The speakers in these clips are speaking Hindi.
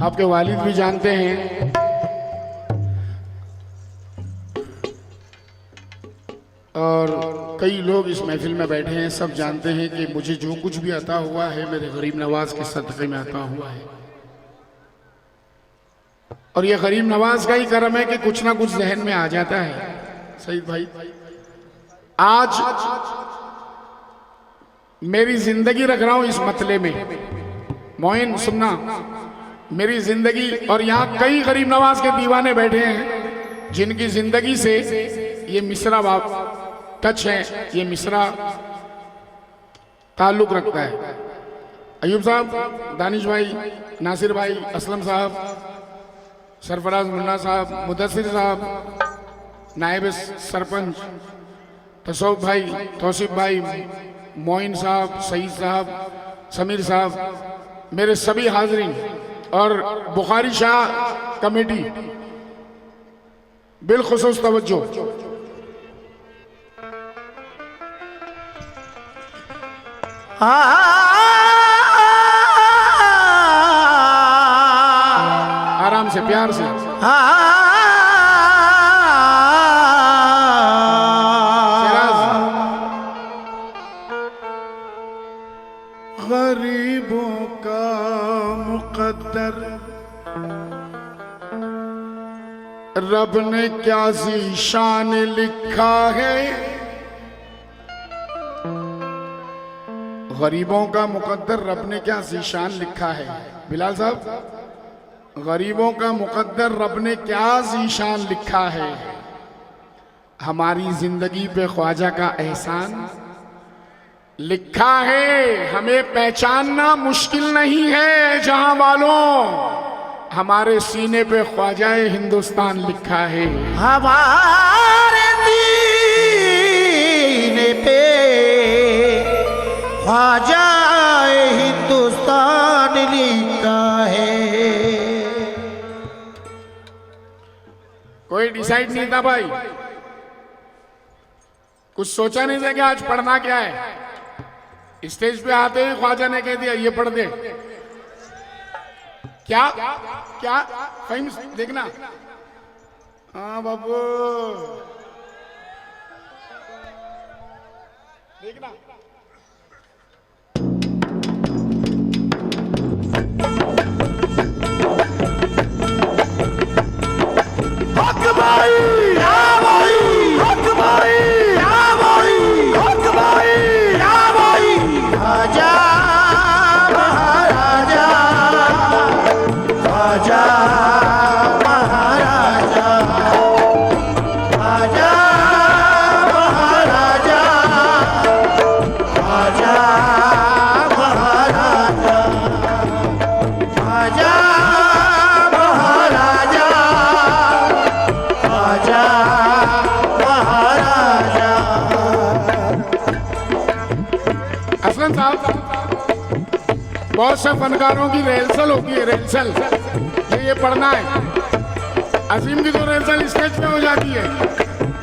आपके वालिद भी जानते हैं। और कई लोग इस महफिल में बैठे हैं, सब जानते हैं कि मुझे जो कुछ भी अता हुआ है मेरे गरीब नवाज के सदक़े में अता हुआ है। और ये गरीब नवाज का ही करम है कि कुछ ना कुछ जहन में आ जाता है। सईद भाई, आज मेरी जिंदगी रख रहा हूं इस मतले में। मोइन सुनना, मेरी जिंदगी, और यहाँ कई गरीब नवाज के दीवाने बैठे हैं जिनकी जिंदगी से ये मिसरा बाप टच है, ये मिसरा ताल्लुक रखता है। अयूब साहब, दानिश भाई, नासिर भाई, असलम साहब, सरफराज मुन्ना साहब, मुदस्सिर साहब, नायब सरपंच तसौफ भाई, तौसीफ भाई, मोइन साहब, सईद साहब, समीर साहब, मेरे सभी हाजरीन और बुखारी शाह कमेटी बिलखुसूस तवज्जो। आराम से, प्यार से। गरीबों का मुकद्दर रब ने क्या ज़ीशान लिखा है। गरीबों का मुकद्दर रब ने क्या ज़ीशान लिखा है। बिलाल साहब, गरीबों का मुकद्दर रब ने क्या ज़ीशान लिखा है। हमारी जिंदगी पे ख्वाजा का एहसान लिखा है। हमें पहचानना मुश्किल नहीं है जहां वालों, हमारे सीने पे ख्वाजाए हिंदुस्तान लिखा है। हमारे सीने पे ख्वाजाए हिंदुस्तान लिखा है। कोई डिसाइड नहीं था भाई, कुछ सोचा नहीं था कि आज पढ़ना क्या है। स्टेज पे आते ही ख्वाजा ने कह दिया ये पढ़ दे। क्या क्या फहीम, देखना। हाँ बाबू, देखना। हक भाई, या भाई, हक भाई, या भाई, हक भाई, या भाई। ख्वाजा महाराजा, ख्वाजा महाराजा, ख्वाजा महाराजा, ख्वाजा महाराजा, ख्वाजा महाराजा, ख्वाजा महाराजा। असलम साहब, बहुत से फनकारों की रेहलसल होती है, रेहलसल। ये पढ़ना है। अजीम की तो रेहलसल स्टेज पे हो जाती है।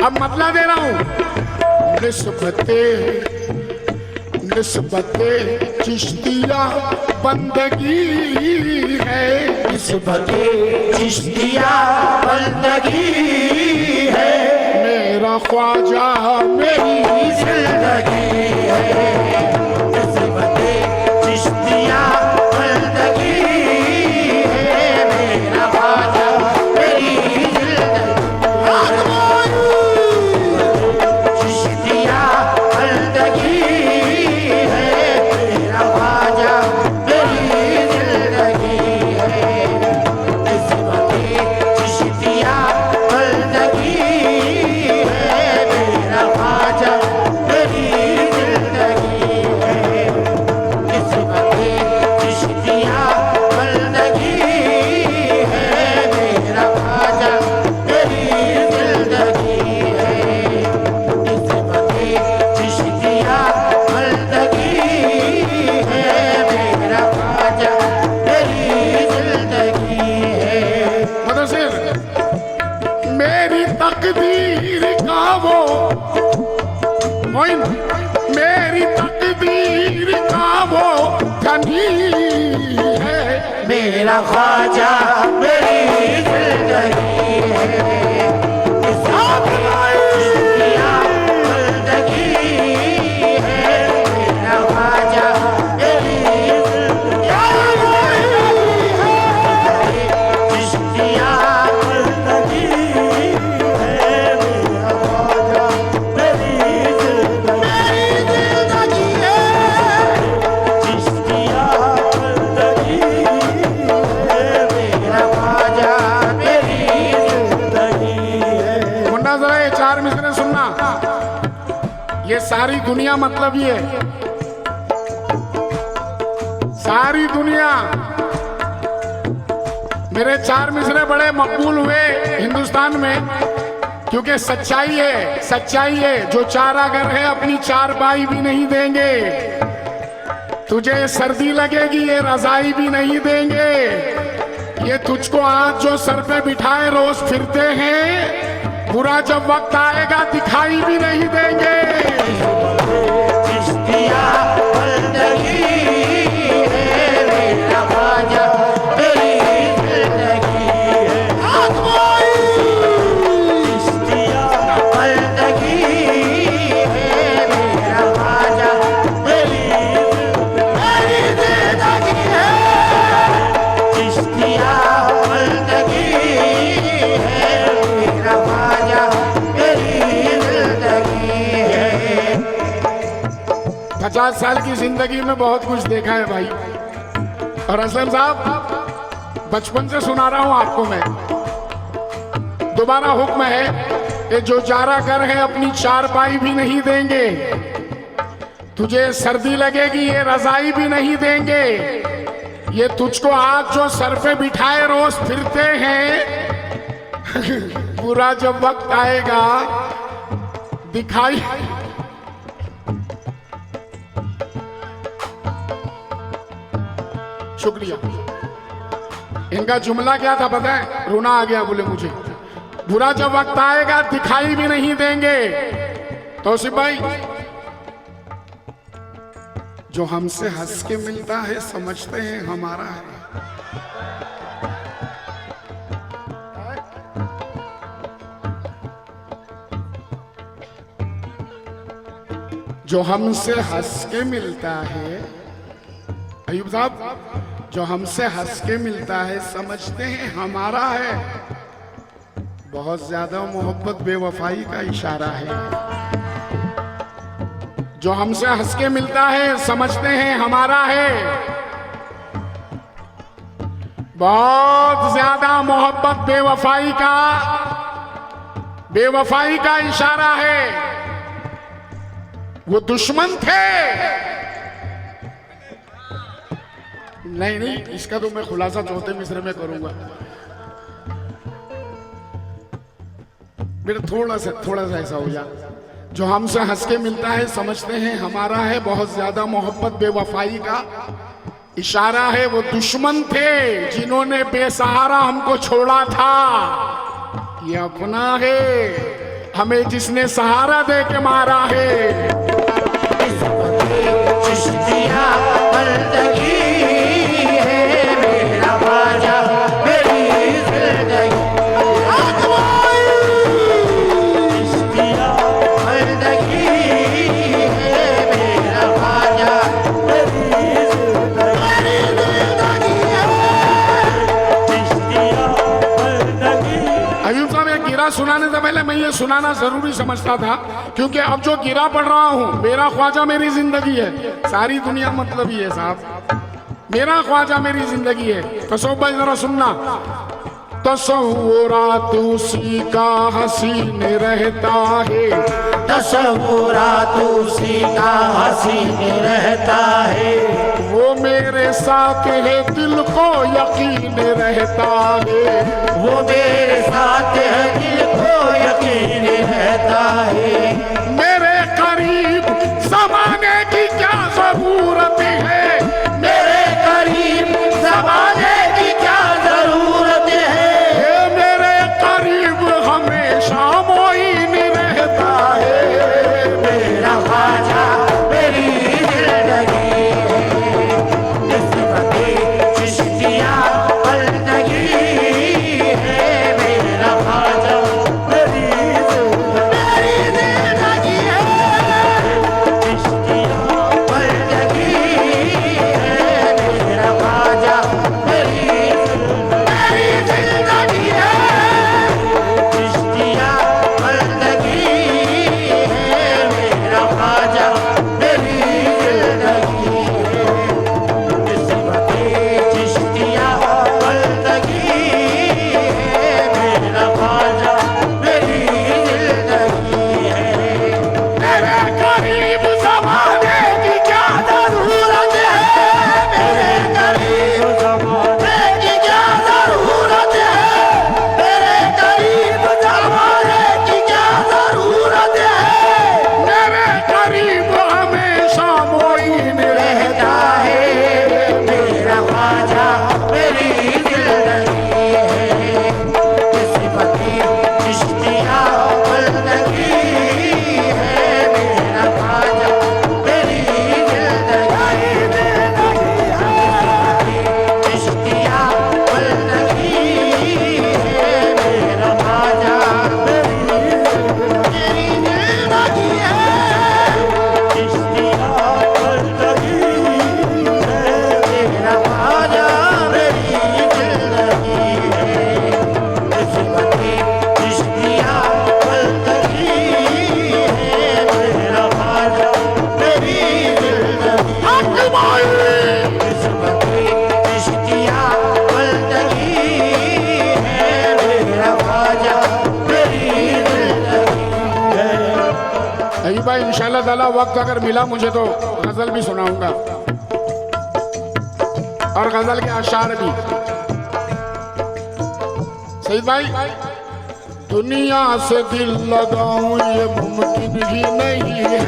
अब मतला दे रहा हूं। निस्बते चिश्तिया बंदगी है, निस्बते चिश्तिया बंदगी है। मेरा ख्वाजा मेरी जिंदगी है। निस्बते चिश्तिया बंदगी है। मेरा ख्वाजा मेरी जिंदगी। चिश्तिया बंदगी है। मेरा ख्वाजा मेरी जिंदगी है। निस्बते चिश्तिया बंदगी है। मेरा ख्वाजा मेरी जिंदगी है। मेरा ख्वाजा मेरी जिंदगी है। किस्मत चिश्तिया बंदगी है, मेरा ख्वाजा मेरी चिश्तिया बंदगी है, मेरा ख्वाजा मेरी जिंदगी है। चिश्तिया बंदगी है, मेरा ख्वाजा मेरी जिंदगी है। मुन्ना जरा ये 4 मिसरे सुनना, ये सारी दुनिया मतलब ये सारी दुनिया। मेरे 4 मिसरे बड़े मकबूल हुए हिंदुस्तान में, क्योंकि सच्चाई है। जो चारागर है अपनी चारपाई भी नहीं देंगे, तुझे सर्दी लगेगी ये रजाई भी नहीं देंगे, ये तुझको आज जो सर पे बिठाए रोज फिरते हैं, बुरा जब वक्त आएगा दिखाई भी नहीं देंगे। चिश्तिया बंदगी है, मेरा ख्वाजा मेरी जिंदगी है। चिश्तिया बंदगी है, मेरा ख्वाजा मेरी जिंदगी है। चिश्तिया बंदगी है, मेरा ख्वाजा मेरी जिंदगी है। 50 साल की जिंदगी में बहुत कुछ देखा है भाई। और असलम साहब, बचपन से सुना रहा हूं आपको मैं, दोबारा हुक्म है कि जो चारागर है अपनी चारपाई भी नहीं देंगे, तुझे सर्दी लगेगी ये रजाई भी नहीं देंगे, ये तुझको आज जो सर पे बिठाए रोज फिरते हैं, पूरा जब वक्त आएगा दिखाई। शुक्रिया। इनका जुमला क्या था पता है? रोना आ गया, बोले मुझे बुरा जब वक्त आएगा दिखाई भी नहीं देंगे। तौसीफ भाई, जो हमसे हंस के मिलता है समझते हैं हमारा है, जो हमसे हंस के मिलता है, अयूब साहब, जो हमसे हंस के मिलता है समझते हैं हमारा है, बहुत ज्यादा मोहब्बत बेवफाई का इशारा है। जो हमसे हंस के मिलता है समझते हैं हमारा है, बहुत ज्यादा मोहब्बत बेवफाई का इशारा है। वो दुश्मन थे, नहीं, इसका तो मैं खुलासा चौथे मिसरे में करूंगा। मेरा थोड़ा सा ऐसा हो जाए। जो हमसे हंस के मिलता है समझते हैं हमारा है, बहुत ज्यादा मोहब्बत बेवफाई का इशारा है। वो दुश्मन थे जिन्होंने बेसहारा हमको छोड़ा था, ये अपना है हमें जिसने सहारा दे के मारा है। चिश्तिया बंदगी है, मेरा ख्वाजा मेरी जिंदगी। चिश्तिया बंदगी है, मेरा ख्वाजा मेरी जिंदगी है। चिश्तिया बंदगी। अयूब साहब, ये गिरा सुनाने से पहले मैं ये सुनाना जरूरी समझता था, क्योंकि अब जो गिरा पढ़ रहा हूं, मेरा ख्वाजा मेरी जिंदगी है, सारी दुनिया मतलब ही है साहब, मेरा ख्वाजा मेरी जिंदगी है। तसव्वुफ भाई जरा सुनना। तसव्वुरात उसी का हसीन रहता है, तसव्वुरात उसी का हसीन रहता है, वो मेरे साथ है दिल को यकीन रहता है, वो मेरे साथ है दिल को यकीन रहता है। मेरे करीब ज़माने की क्या जरूरत है, मेरे करीब ज़माने की क्या जरूरत है, ये मेरे करीब हमेशा मोइन रहता है। मेरा ख्वाजा मेरी जिंदगी है। किस्मत चिश्तिया ताला वक्त अगर मिला मुझे तो गजल भी सुनाऊंगा और गजल के अशार भी। सईद भाई, दुनिया से दिल लगाऊं ये मुमकिन ही नहीं है,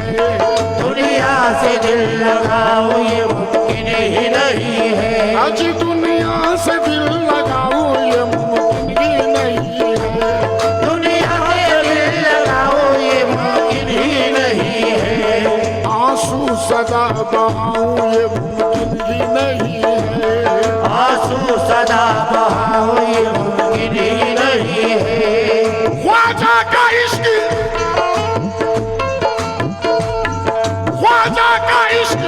दुनिया से दिल लगाऊं ये मुमकिन ही नहीं है, आज दुनिया से दिल लगाऊं ये मुमकिन ही नहीं है, दुनिया से दिल लगाऊं ये मुमकिन ही नहीं है, आंसू सदा बहाऊं ये मुमकिन ही नहीं है, आंसू सदा बहाऊं ये मुमकिन ही नहीं है, ख्वाजा का इश्क, ख्वाजा का इश्क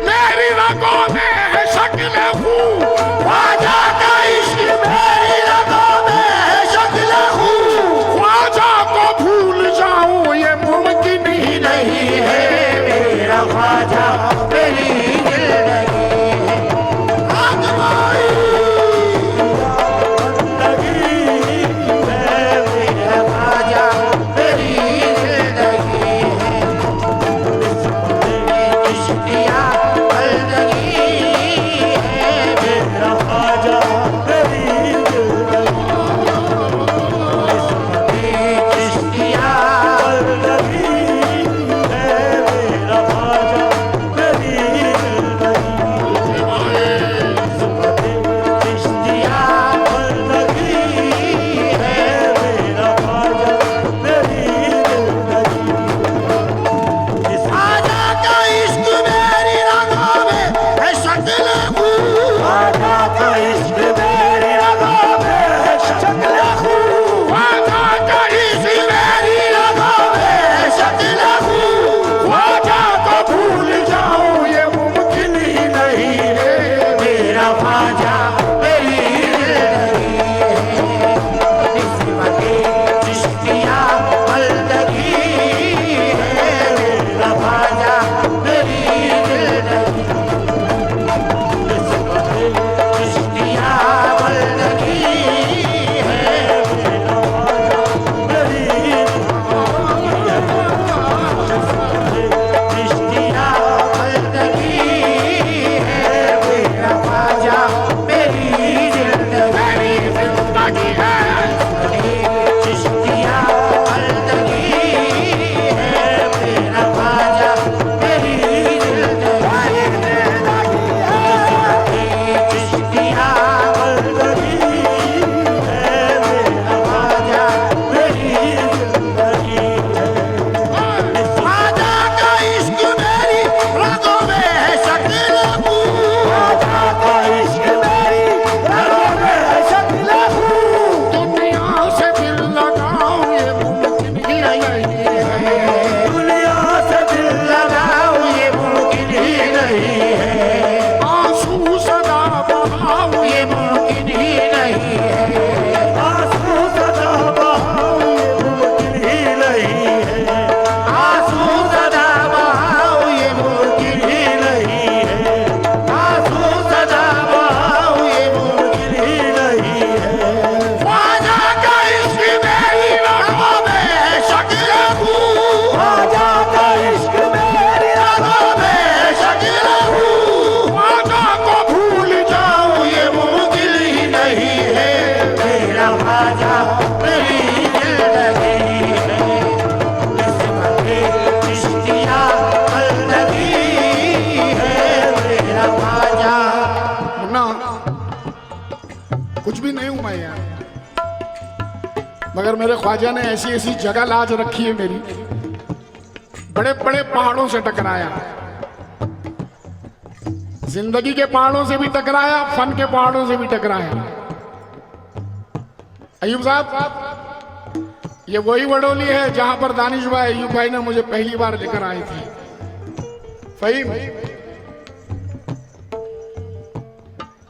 मेरी रगों में है शक्ल खून, ख्वाजा का इश्क मेरी रगों में है शक्ल खून, ख्वाजा को भूल जाऊं ये मुमकिन ही नहीं है, मेरा ख्वाजा मेरी दिल नहीं है, आजमाई मेरा ख्वाजा मेरी दिल नहीं है, चिश्तिया बंदगी है, मेरा ख्वाजा मेरी दिल नहीं है, चिश्तिया बंदगी है, मेरा ख्वाजा मेरी दिल नहीं है, चिश्तिया बंदगी है, मेरा ख्वाजा मेरी दिल नहीं है, ख्वाजा का इश्क मेरी रगों में है शक्ल खून, ख्वाजा का इश्क मेरी रगों में है शक्ल खून, ख्वाजा का इश्क मेरी रगों में है शक्ल खून, ख्वाजा को भूल जाऊं ये मुमकिन ही नहीं है, मेरा ख्वाजा मेरी दिल नहीं है, निस्बते चिश्तिया बंदगी है, मेरा ख्वाजा मेरी दिल नहीं है, निस्बते चिश्तिया बंदगी है, मेरा ख्वाजा मेरी दिल नहीं है, चिश्तिया बंदगी है, मेरा ख्वाजा मेरी दिल नहीं है, जिंदगी है, चिश्तिया बंदगी है, मेरा ख्वाजा मेरी दिल नहीं है, चिश्तिया बंदगी है, मेरा ख्वाजा मेरी दिल नहीं है, ख्वाजा का इश्क मेरी रगों में है शक्ल खून, ख्वाजा का इश्क मेरी रगों में है शक्ल खून, दुनिया से दिल लगाऊं ये मुमकिन ही नहीं है, दुनिया से दिल लगाऊं ये मुमकिन ही नहीं है, आंसू सदा बहाऊं ये मुमकिन ही नहीं है, आंसू सदा बहाऊं ये मुमकिन ही नहीं है, आंसू सदा बहाऊं ये मुमकिन ही नहीं है, आंसू सदा बहाऊं ये मुमकिन ही नहीं है, ख्वाजा का इश्क मेरी रगों में है शक्ल खून, ख्वाजा का इश्क मेरी रगों में है शक्ल खून, ख्वाजा को भूल जाऊं ये मुमकिन ही नहीं है, मेरा ख्वाजा मेरी दिल नहीं है, निस्बते चिश्तिया बंदगी है, मेरा ख्वाजा मुन्ना, कुछ भी नहीं हूं मैं यार, मगर मेरे ख्वाजा ने ऐसी ऐसी जगह लाज रखी है मेरी, बड़े बड़े पहाड़ों से टकराया, जिंदगी के पहाड़ों से भी टकराया, फन के पहाड़ों से भी टकराया। अयूब साहब, ये वही वडोली है जहां पर दानिश भाई अयूब भाई ने मुझे पहली बार लेकर आए थे। फहीम,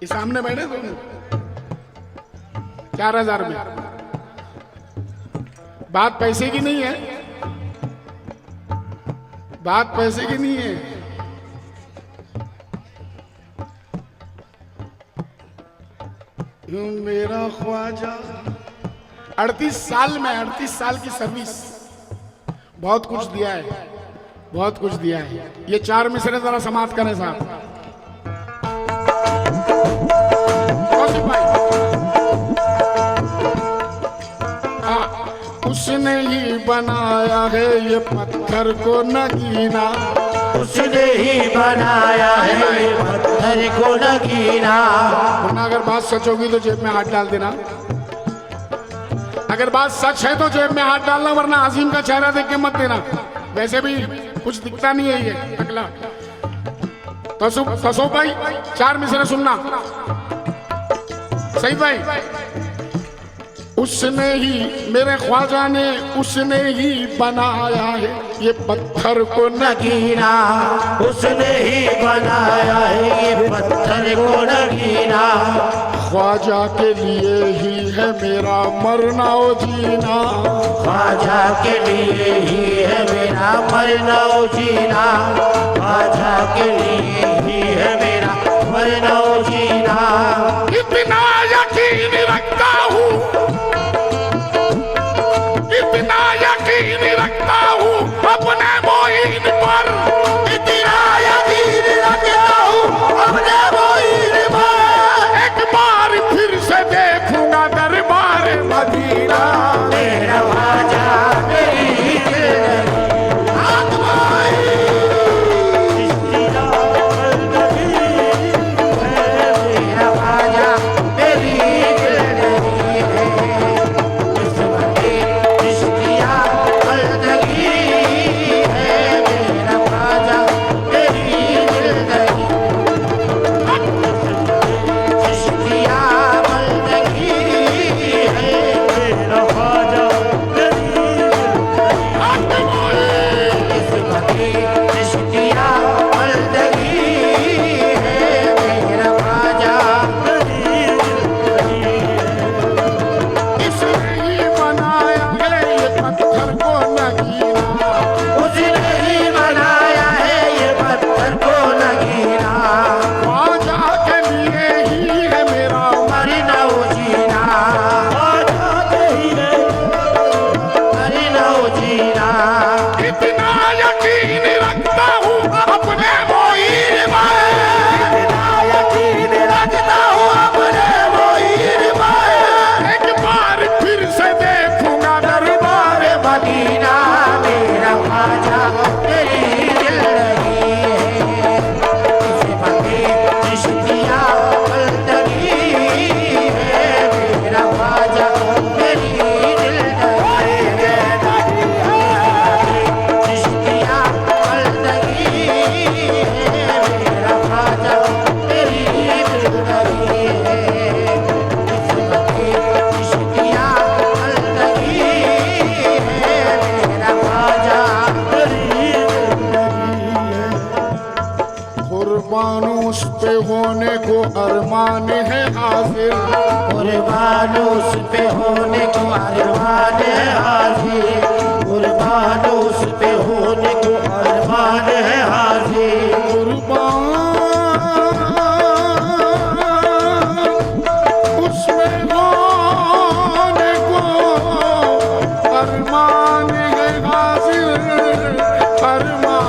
ये सामने बैठे दोनों 4000 में। बात पैसे की नहीं है, बात पैसे की नहीं है। मेरा ख्वाजा 38 साल में 38 साल की सर्विस बहुत कुछ दिया है। बहुत कुछ दिया है। ये 4 मिसरे जरा समाप्त करें साहब। कौशिक भाई, उसने ही बनाया है ये पत्थर को नगीना, उसने ही बनाया है ये पत्थर को नगीना। वरना अगर बात सच होगी तो जेब में हाथ डाल देना। अगर बात सच है तो जेब में हाथ डालना, वरना आजिम का चेहरा देख के मत देना। वैसे भी कुछ दिखता नहीं है ये अगला। तसो भाई 4 मिसरे सुनना। सही भाई, उसने ही, मेरे ख्वाजा ने उसने ही बनाया है ये पत्थर को नगीना, उसने ही बनाया है ये पत्थर को नगीना। ख्वाजा के लिए ही है मेरा मरना ओ जीना, ख्वाजा के लिए ही है मेरा मरना ओ जीना, ख्वाजा के लिए ही है मेरा मरना ओ जीना। इतना यकीन रखता हूँ, इतना यकीन रखता हूँ अपने मोइन पर, इतना यकीन रखता हूँ अपने मोइन पर। एक बार फिर से देखूंगा दरबार मदीना। मेरा ख्वाजा मेरी उस पे होने को अरमान है हाजिर, कुर्बान उस पे होने को अरमान है हाजिर, कुर्बान उस पे होने को अरमान है हाजिर। कुर्बान उस पे होने को अरमान है हाजिर, अरमान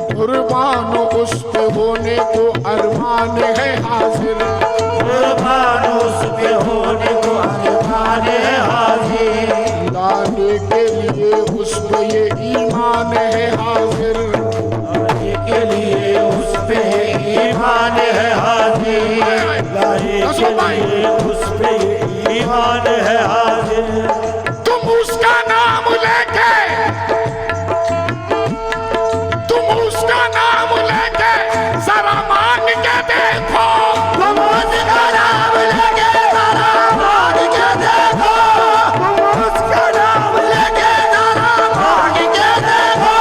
कुर्बान उस पे होने को अरमान है हाजिर, कुर्बान उस पे होने को अरमान है हाजिर, लाने के लिए उस पे ये ईमान है हाजिर, लाने के लिए उस पे ईमान है हाजिर। चलिए उस पे ईमान है हाजिर। तुम उसका नाम लेके, तुम उसका नाम लेके जरा मांग के देखो, तुम उसका नाम लेके जरा मांग के देखो, तुम उसका नाम लेके जरा मांग के देखो।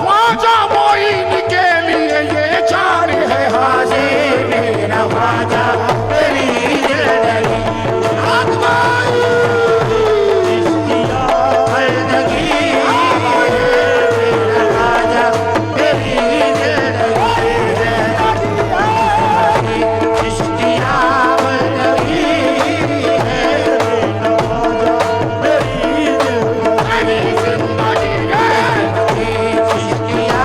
ख्वाजा मोइन के लिए ये जान है हाजिर, मेरा ख्वाजा मेरी जिंदगी आजमाई, इश्किया बंदगी, मेरा ख्वाजा मेरी जिंदगी है, इश्किया बंदगी है, मेरा ख्वाजा मेरी जिंदगी है। इश्किया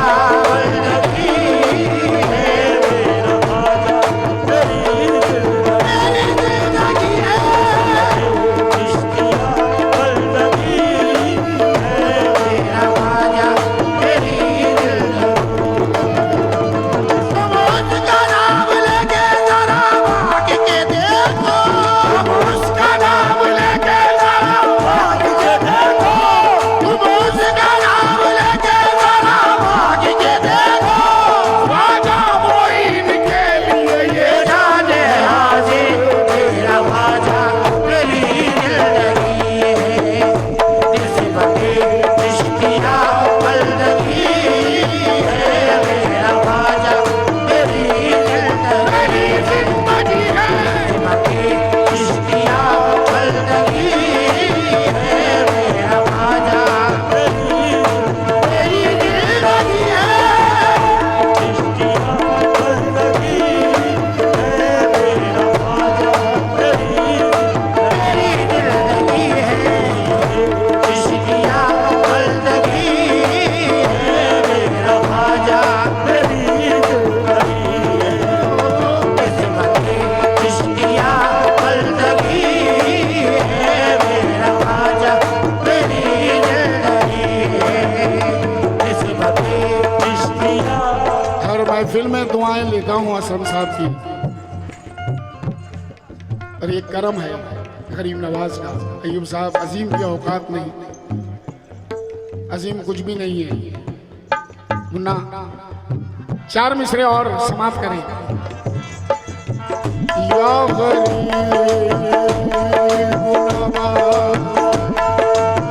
बंदगी है, मेरा ख्वाजा मेरी जिंदगी है, इश्किया बंदगी है, मेरा ख्वाजा मेरी जिंदगी। तुम उसका नाम लेके जरा मांग के देखो, तुम उसका नाम लेके जरा मांग के देखो, तुम उसका नाम लेके जरा मांग के देखो। ख्वाजा मोइन के लिए ये जान है हाजिर, मेरा ख्वाजा मेरी जिंदगी है, निस्बत-ए इश्किया बंदगी है, मेरा ख्वाजा मेरी जिंदगी है, निस्बत-ए इश्किया बंदगी है, मेरा ख्वाजा मेरी जिंदगी है, इश्किया बंदगी है, मेरा ख्वाजा मेरी जिंदगी है, इश्किया बंदगी है, मेरा ख्वाजा मेरी जिंदगी है, निस्बत-ए इश्किया बंदगी है, मेरा ख्वाजा मेरी जिंदगी है, निस्बत-ए इश्किया। हर महफिल में दुआएं लेता हूँ असलम साहब की, और ये करम है गरीब नवाज का। अयूब साहब अजीम की औकात नहीं, अजीम कुछ भी नहीं है। मुन्ना 4 मिसरे और समाप्त करें। या गरीब नवाज,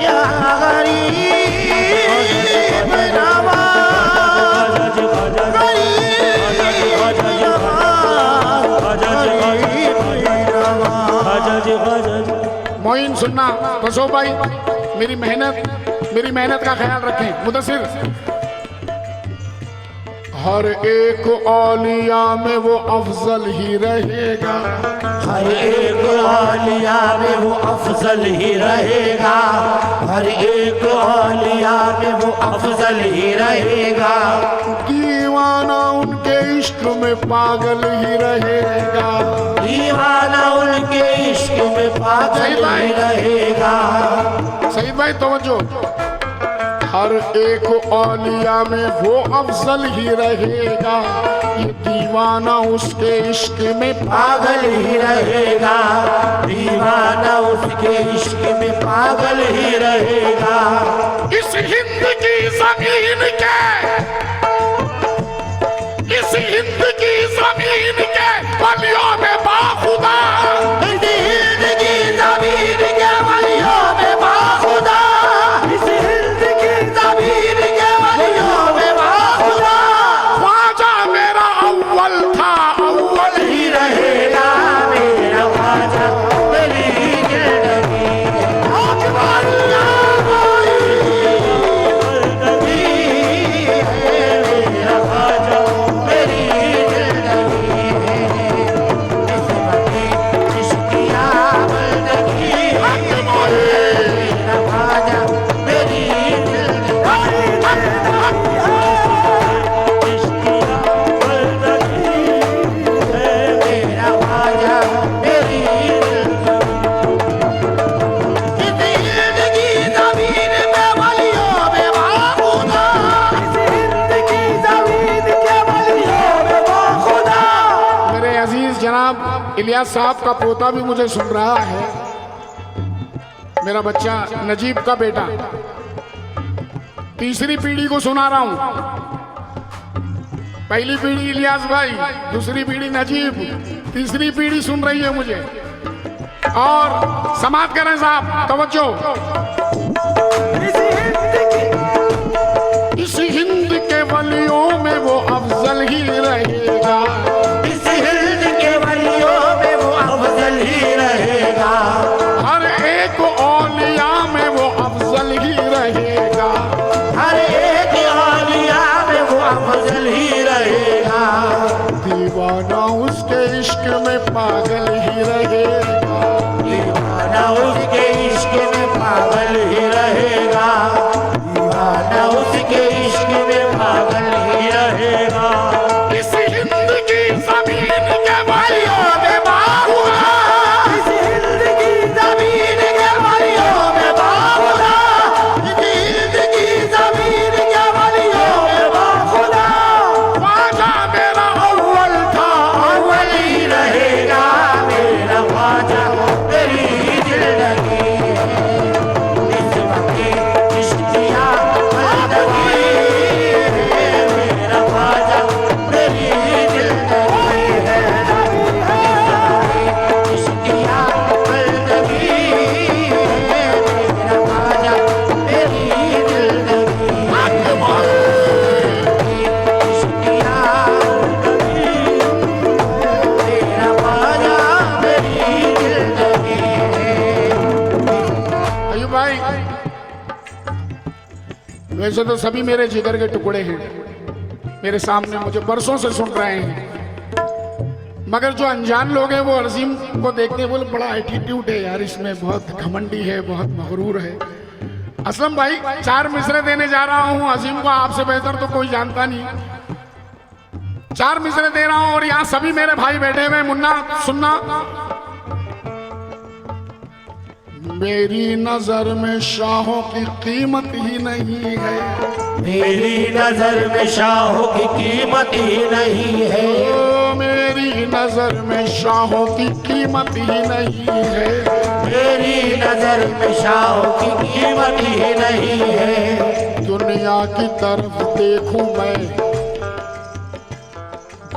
या गरीब नवाज, मोइन सुनना, बसो भाई मेरी मेहनत का ख्याल रखें। मुदस्सिर, हर एक औलिया में वो अफजल ही रहेगा, हर एक औलिया में वो अफजल ही रहेगा, हर एक औलिया में वो अफजल ही रहेगा, दीवाना उनके इश्क में पागल ही रहेगा, दीवाना उनके इश्क में पागल ही रहेगा। सईद भाई तवज्जो, हर एक औलिया में वो अफजल ही रहेगा, ये दीवाना उसके इश्क में पागल ही रहेगा, दीवाना उसके इश्क में पागल ही रहेगा। इस हिंद की जमीन के, इस हिंद की जमीन के वलियों में बाखुदा, इस हिंद की जमीन के वलियों में बाखुदा, इस हिंद की जमीन के वलियों में बाखुदा, ख्वाजा मेरा अव्वल था, अव्वल ही रहेगा, मेरा ख्वाजा मेरी जिंदगी अकबर जिंदगी है, मेरा ख्वाजा मेरी जिंदगी है, निस्बत-ए इश्किया इलियास साहब का पोता भी मुझे सुन रहा है, मेरा बच्चा नजीब का बेटा, तीसरी पीढ़ी को सुना रहा हूं। पहली पीढ़ी इलियास भाई, दूसरी पीढ़ी नजीब, तीसरी पीढ़ी सुन रही है मुझे। और समाप्त करें साहब, तवज्जो। इस हिंद के वलियों में वो अफजल ही रहेगा, इस हिंद के वलियों में वो अफजल ही रहेगा, हर एक औलिया में वो अफजल ही रहेगा, हर एक औलिया में वो अफजल ही रहेगा, दीवाना उसके इश्क में पागल ही रहेगा, दीवाना उसके इश्क में पागल ही रहेगा, दीवाना उसके इश्क में पागल ही रहेगा। इस हिंद की जमीन के वलियों में बाहुआ, इस हिंद की जमीन के वलियों में बाखुदा, इस हिंद की जमीन के वलियों में बाखुदा, ख्वाजा मेरा अव्वल था अव्वल ही रहेगा, मेरा ख्वाजा मेरी जिंदगी इस वक्त इश्किया बंदगी, मेरा ख्वाजा मेरी जिंदगी है, इश्किया बंदगी, मेरा ख्वाजा मेरी जिंदगी, इश्किया बंदगी, मेरा ख्वाजा मेरी जिंदगी। अयूब भाई, वैसे तो सभी मेरे जिगर के टुकड़े हैं, मेरे सामने मुझे बरसों से सुन रहे हैं, मगर जो अनजान लोग हैं वो अजीम को देखते हैं, बोले बड़ा एटीट्यूड है यार इसमें, बहुत घमंडी है, बहुत मगरूर है। असलम भाई, 4 मिसरे देने जा रहा हूं अजीम को, आपसे बेहतर तो कोई जानता नहीं। 4 मिसरे दे रहा हूं और यहाँ सभी मेरे भाई बैठे हुए। मुन्ना सुनना, मेरी नजर में शाहों की कीमत ही नहीं है, मेरी नजर में शाहों की कीमत ही नहीं है, ओ मेरी नजर में शाहों की कीमत ही नहीं है, मेरी नजर में शाहों की कीमत ही नहीं है, दुनिया की तरफ देखूं मैं,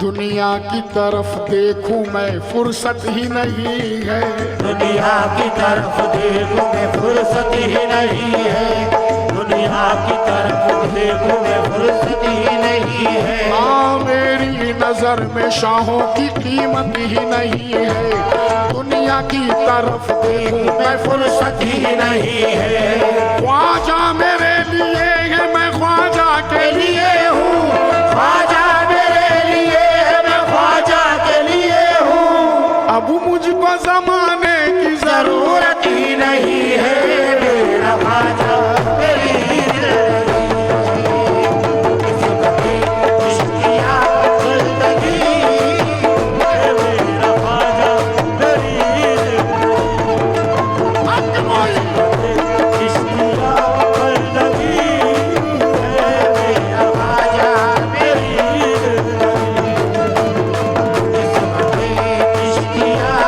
दुनिया की तरफ देखूं मैं, फुर्सत ही नहीं है, दुनिया की तरफ देखूं मैं फुर्सत ही नहीं है, दुनिया की तरफ देखूं मैं फुर्सत ही नहीं है, हाँ मेरी नजर में शाहों की कीमत ही नहीं है, दुनिया की तरफ देखूं मैं फुर्सत ही नहीं है, ख्वाजा मेरे लिए है, मैं ख्वाजा के लिए हूँ, ख्वाजा मेरे लिए है, मैं ख्वाजा के लिए हूँ, अब मुझको जमाने की जरूरत ही नहीं है, मेरा ख्वाजा मेरी जिंदगी, इश्किया जिंदगी, मेरा ख्वाजा मेरी जिंदगी, इश्किया जिंदगी, मेरा ख्वाजा मेरी जिंदगी, इश्किया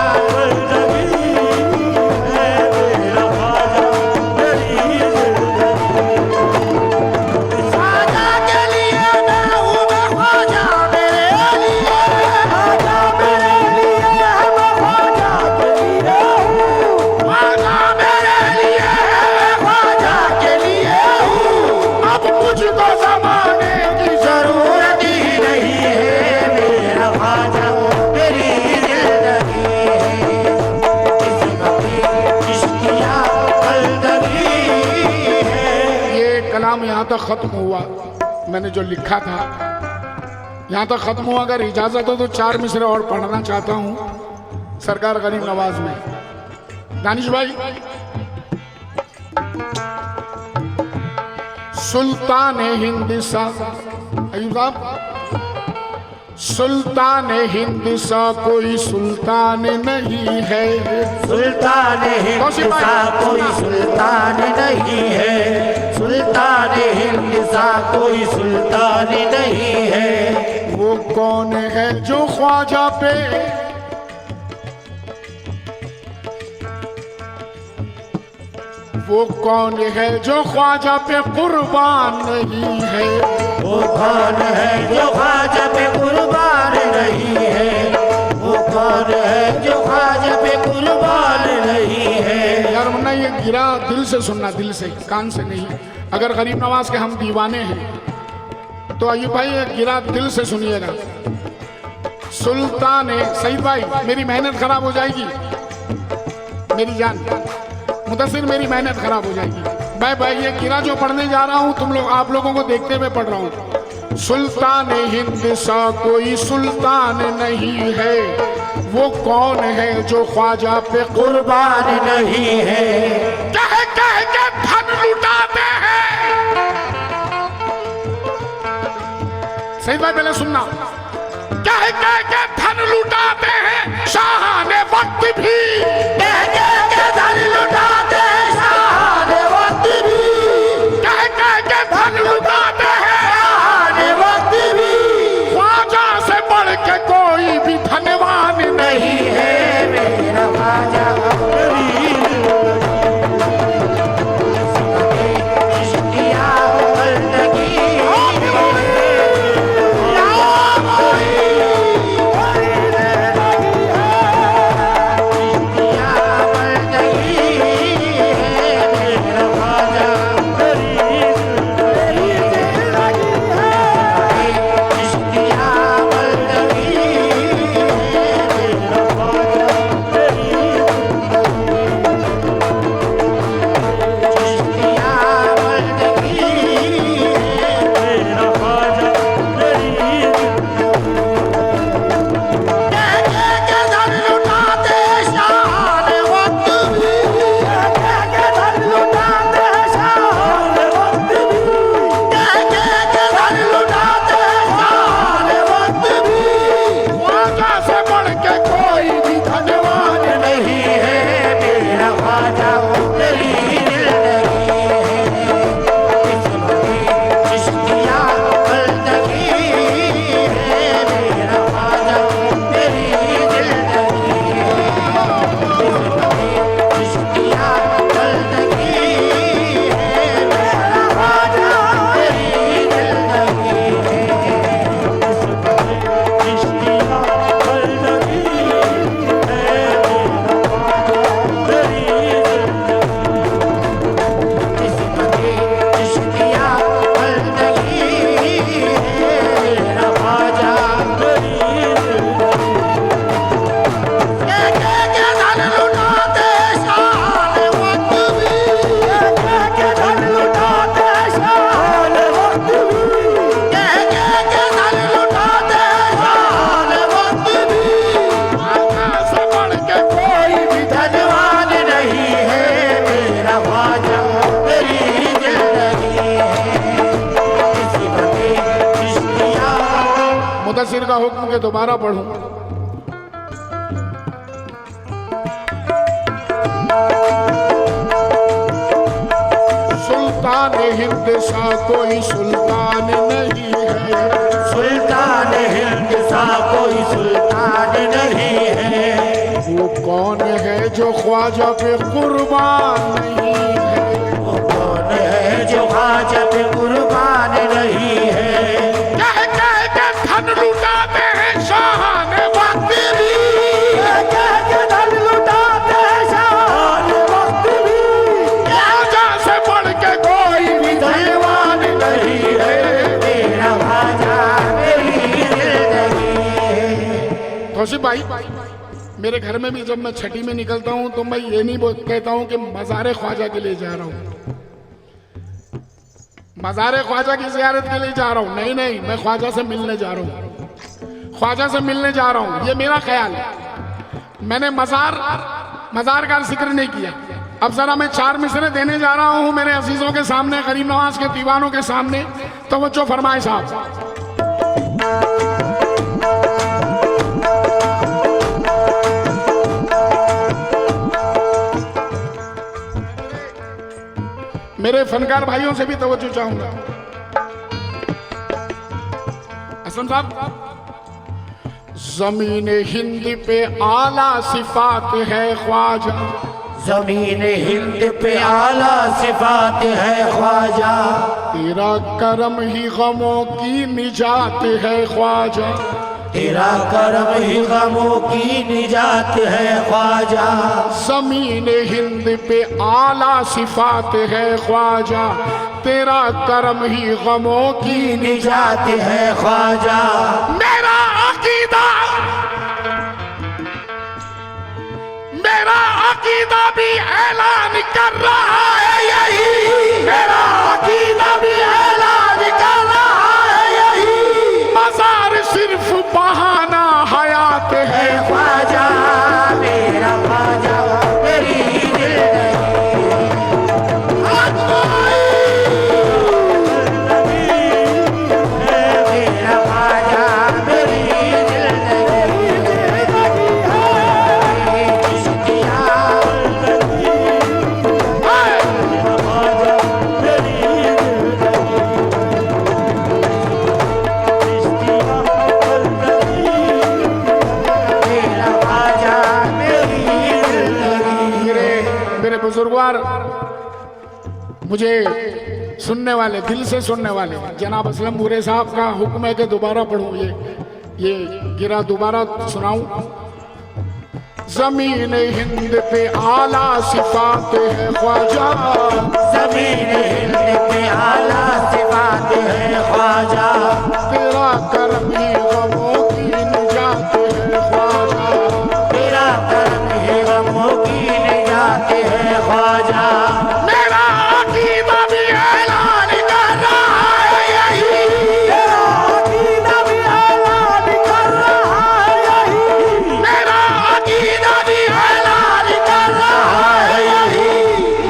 यहाँ तक खत्म हुआ, मैंने जो लिखा था यहाँ तक खत्म हुआ। अगर इजाजत हो तो 4 मिसरे और पढ़ना चाहता हूँ सरकार गरीब नवाज में। दानिश भाई, सुल्तान हिंद सा, अयूब साहब, सुल्तान हिंद सा कोई सुल्तान नहीं है, सुल्तान हिंद सा कोई सुल्तान नहीं है, सुल्तान हिंद सा कोई सुल्तान नहीं है। वो कौन है जो ख्वाजा पे, वो कौन है जो ख्वाजा पे कुर्बान नहीं है? वो कौन है जो ख्वाजा पे कुर्बान नहीं है? वो कौन है जो ख्वाजा पे कुर्बान नहीं है? यार वरना ये गिरा दिल से सुनना, दिल से, कान से नहीं। अगर गरीब नवाज के हम दीवाने हैं तो अयूब भाई ये गिरा दिल से सुनिएगा। सुल्तान है सईद भाई, मेरी मेहनत खराब हो जाएगी, मेरी जान मुदस्सिर, मेरी मेहनत खराब हो जाएगी। भाई ये गिरा जो पढ़ने जा रहा हूँ तुम लोग, आप लोगों को देखते हुए पढ़ रहा हूँ। सुल्तान हिंद सा कोई सुल्तान नहीं है, वो कौन है जो ख्वाजा पे कुर्बान नहीं है? कह कह के धन लुटाते हैं। सईद भाई पहले सुनना, कह कह के धन लुटाते हैं शाहाने वक्त भी, कह कह के धन लुटाते हैं शाहाने वक्त भी, कह कह के धन लुटाते हैं शाहाने वक्त भी। ख्वाजा से बढ़ के कोई भी धनवान नहीं नहीं है मेरा ख्वाजा गरीब, इश्किया बंदगी मुदस्सिर का हुक्म के दोबारा पढ़ूं। सुल्तान हिंद सा कोई सुल्तान नहीं है, सुल्तान हिंद सा कोई सुल्तान नहीं है। वो कौन है जो ख्वाजा पे कुर्बान नहीं है? वो कौन है जो ख्वाजा पे कुर्बान नहीं है? कह कह के धन लुटाते हैं शाहाने वक्त भी, कह कह के धन लुटाते हैं शाहाने वक्त भी। ख्वाजा से बढ़ के कोई भी धनवान नहीं है मेरा ख्वाजा मेरी जिंदगी है। तौसीफ भाई, मेरे घर में भी जब मैं छठी में निकलता हूँ तो मैं ये नहीं कहता हूँ कि मज़ारे ख्वाजा के लिए जा रहा हूँ, मज़ारे ख्वाजा की ज़ियारत के लिए जा रहा हूँ। नहीं नहीं, मैं ख्वाजा से मिलने जा रहा हूँ, ख्वाजा से मिलने जा रहा हूँ, ये मेरा ख्याल है। मैंने मज़ार का जिक्र नहीं किया। अब जरा मैं 4 मिसरे देने जा रहा हूँ मेरे अजीजों के सामने, गरीब नवाज के दीवानों के सामने। तवज्जो फरमाए साहब। मेरे फनकार भाइयों से भी तवज्जो चाहूंगा। असलम साहब, जमीन हिंद पे आला सिफात है ख्वाजा, जमीन हिंद पे आला सिफात है ख्वाजा। तेरा करम ही गमों की निजात है ख्वाजा। तेरा करम ही गमों की निजात है ख्वाजा। ज़मीन हिंद पे आला सिफात है ख्वाजा। तेरा करम ही गमों की निजात है ख्वाजा। मेरा अकीदा भी ऐलान कर रहा है यही। मेरा अकीदा भी ऐलान कर रहा है यही। मज़ार सिर्फ बहाना हयात है ख्वाजा। मेरा ख्वाजा मेरी बुजुर्गवार, मुझे सुनने वाले, दिल से सुनने वाले, जनाब असलम नूरे साहब का हुक्म है कि दोबारा पढ़ूं, ये गिरा दोबारा सुनाऊं। ज़मीन हिंद पे आला सिफात है ख्वाजा। ज़मीन हिंद पे आला सिफात है ख्वाजा। तेरा करम ही गमों की निजात है ख्वाजा। तेरा करम ही गमों की निजात है ख्वाजा। मेरा अकीदा भी ऐलान कर रहा है यही। मेरा अकीदा भी ऐलान कर रहा है यही। मेरा अकीदा भी ऐलान कर रहा है यही।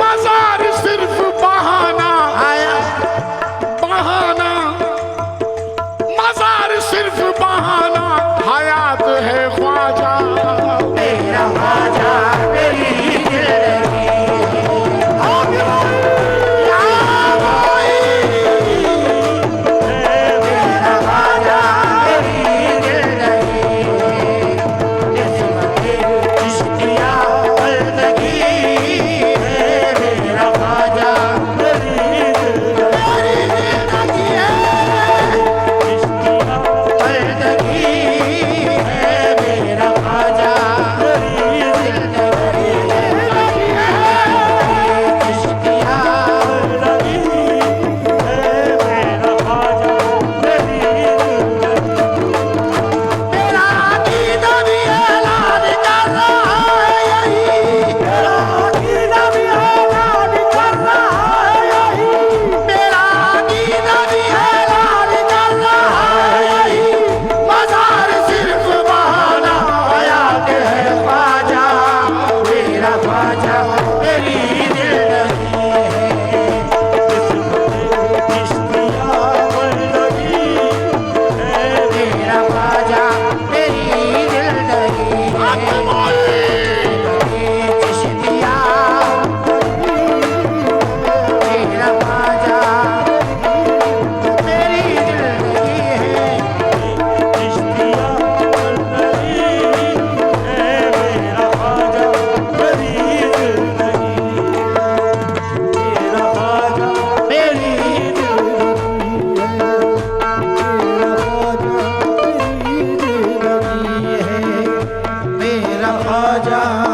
मज़ार सिर्फ बहाना बहाना, मज़ार सिर्फ बहाना हयात है ख्वाजा। मेरा ख्वाजा मेरी ख्वाजा।